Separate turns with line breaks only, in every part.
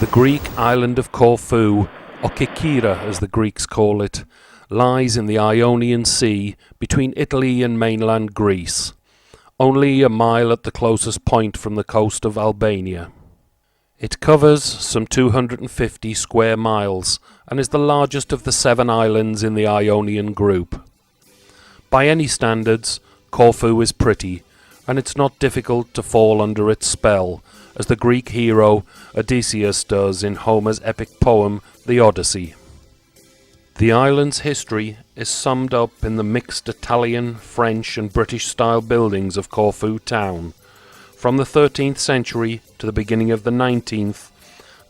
The Greek island of Corfu, or Kerkyra as the Greeks call it, lies in the Ionian Sea between Italy and mainland Greece, only a mile at the closest point from the coast of Albania. It covers some 250 square miles and is the largest of the 7 islands in the Ionian group. By any standards, Corfu is pretty, and it's not difficult to fall under its spell, as the Greek hero Odysseus does in Homer's epic poem The Odyssey. The island's history is summed up in the mixed Italian, French and British-style buildings of Corfu town. From the 13th century to the beginning of the 19th,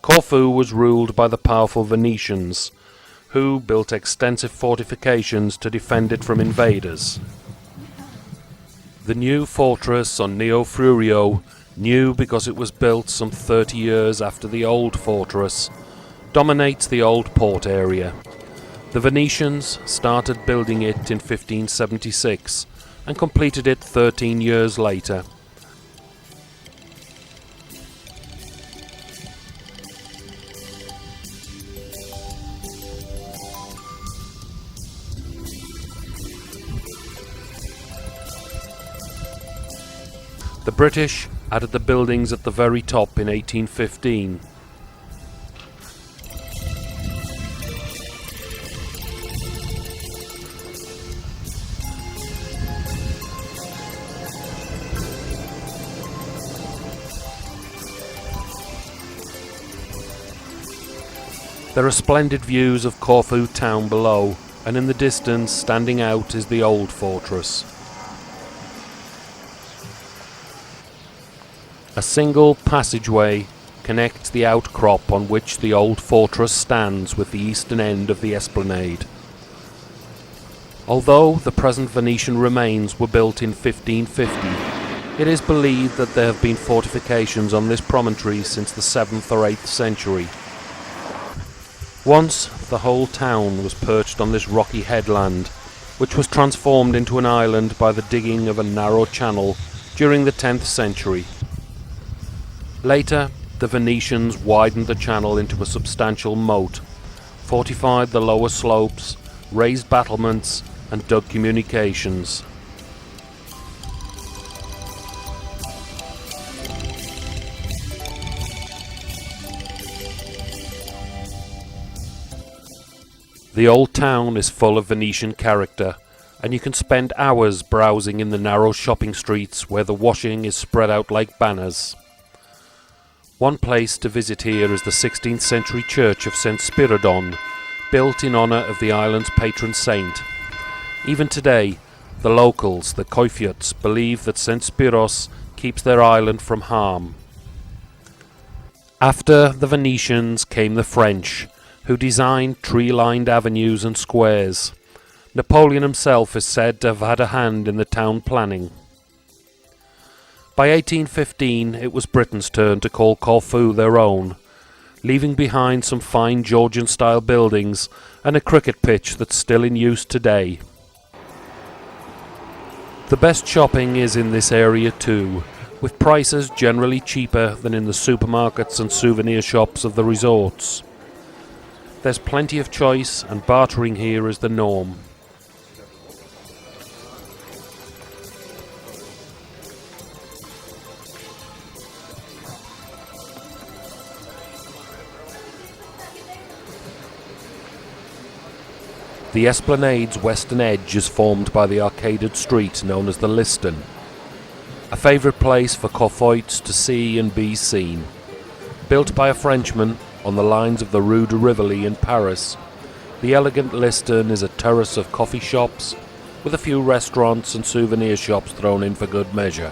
Corfu was ruled by the powerful Venetians, who built extensive fortifications to defend it from invaders. The new fortress on Neo Frurio, new because it was built some 30 years after the old fortress, dominates the old port area. The Venetians started building it in 1576 and completed it 13 years later. The British added the buildings at the very top in 1815. There are splendid views of Corfu town below, and in the distance, standing out, is the old fortress. A single passageway connects the outcrop on which the old fortress stands with the eastern end of the esplanade. Although the present Venetian remains were built in 1550, it is believed that there have been fortifications on this promontory since the 7th or 8th century. Once the whole town was perched on this rocky headland, which was transformed into an island by the digging of a narrow channel during the 10th century. Later, the Venetians widened the channel into a substantial moat, fortified the lower slopes, raised battlements, and dug communications. The old town is full of Venetian character, and you can spend hours browsing in the narrow shopping streets where the washing is spread out like banners. One place to visit here is the 16th century church of St. Spiridon, built in honour of the island's patron saint. Even today, the locals, the Coifiots, believe that St. Spiros keeps their island from harm. After the Venetians came the French, who designed tree-lined avenues and squares. Napoleon himself is said to have had a hand in the town planning. By 1815 it was Britain's turn to call Corfu their own, leaving behind some fine Georgian-style buildings and a cricket pitch that's still in use today. The best shopping is in this area too, with prices generally cheaper than in the supermarkets and souvenir shops of the resorts. There's plenty of choice, and bartering here is the norm. The esplanade's western edge is formed by the arcaded street known as the Liston, a favourite place for Corfoites to see and be seen. Built by a Frenchman on the lines of the Rue de Rivoli in Paris, the elegant Liston is a terrace of coffee shops, with a few restaurants and souvenir shops thrown in for good measure.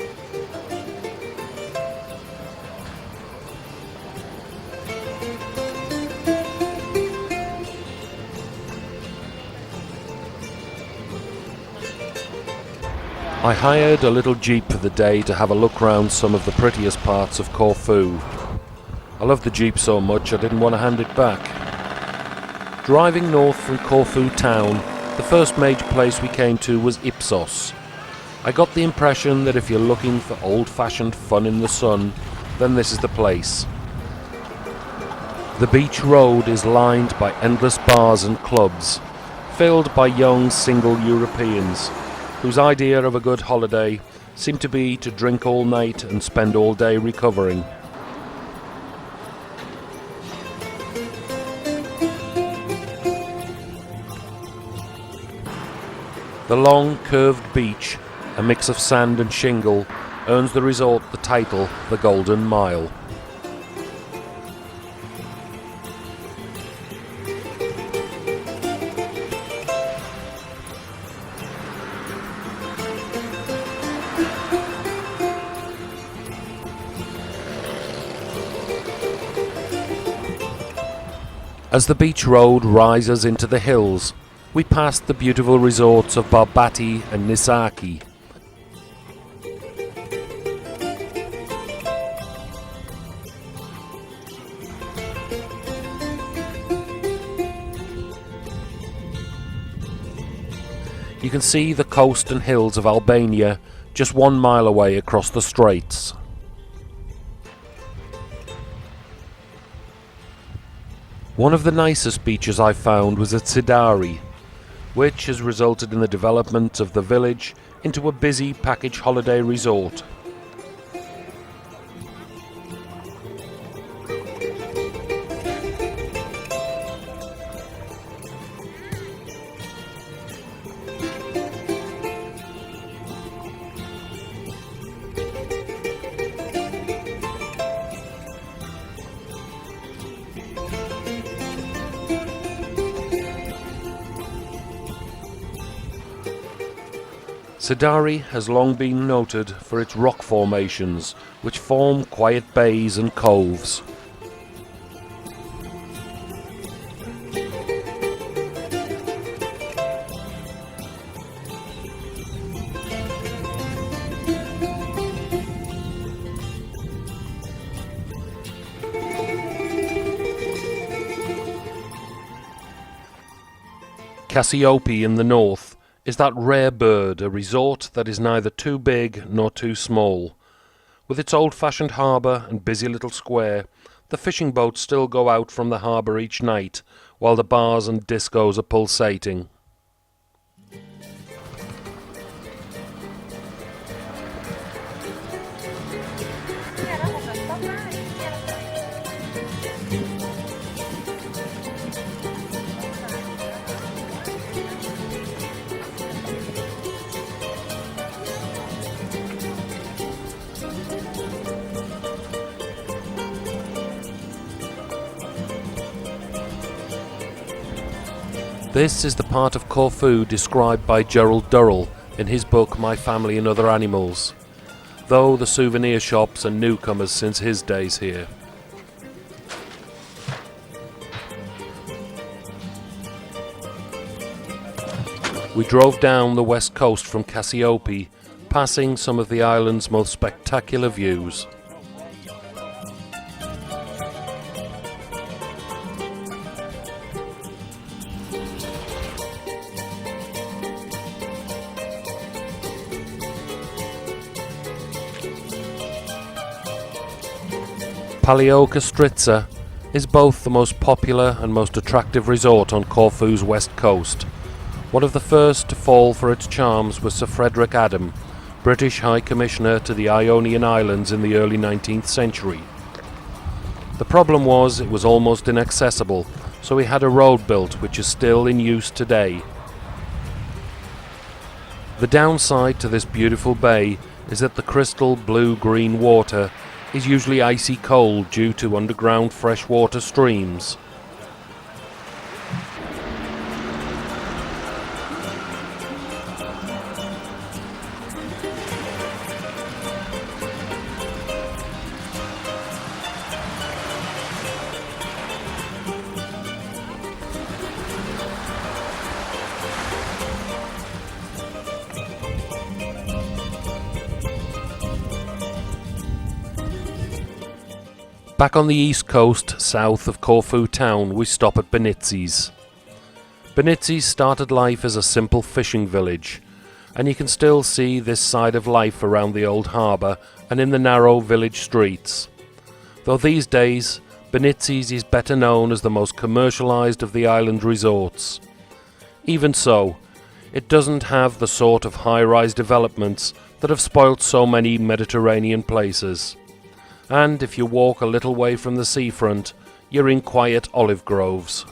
I hired a little jeep for the day to have a look round some of the prettiest parts of Corfu. I loved the jeep so much I didn't want to hand it back. Driving north from Corfu town, the first major place we came to was Ipsos. I got the impression that if you're looking for old-fashioned fun in the sun, then this is the place. The beach road is lined by endless bars and clubs, filled by young single Europeans, whose idea of a good holiday seemed to be to drink all night and spend all day recovering. The long, curved beach, a mix of sand and shingle, earns the resort the title the Golden Mile. As the beach road rises into the hills, we pass the beautiful resorts of Barbati and Nisaki. You can see the coast and hills of Albania just 1 mile away across the straits. One of the nicest beaches I found was at Sidari, which has resulted in the development of the village into a busy package holiday resort. Sidari has long been noted for its rock formations, which form quiet bays and coves. Cassiope in the north is that rare bird, a resort that is neither too big nor too small. With its old-fashioned harbour and busy little square, the fishing boats still go out from the harbour each night, while the bars and discos are pulsating. This is the part of Corfu described by Gerald Durrell in his book My Family and Other Animals, though the souvenir shops are newcomers since his days here. We drove down the west coast from Cassiope, passing some of the island's most spectacular views. Palaioka is both the most popular and most attractive resort on Corfu's west coast. One of the first to fall for its charms was Sir Frederick Adam, British High Commissioner to the Ionian Islands in the early 19th century. The problem was it was almost inaccessible, so he had a road built which is still in use today. The downside to this beautiful bay is that the crystal blue-green water is usually icy cold due to underground freshwater streams. Back on the east coast, south of Corfu town, we stop at Benitsi's. Benitsi's started life as a simple fishing village, and you can still see this side of life around the old harbour and in the narrow village streets. Though these days, Benitzes is better known as the most commercialised of the island resorts. Even so, it doesn't have the sort of high-rise developments that have spoilt so many Mediterranean places. And if you walk a little way from the seafront, you're in quiet olive groves.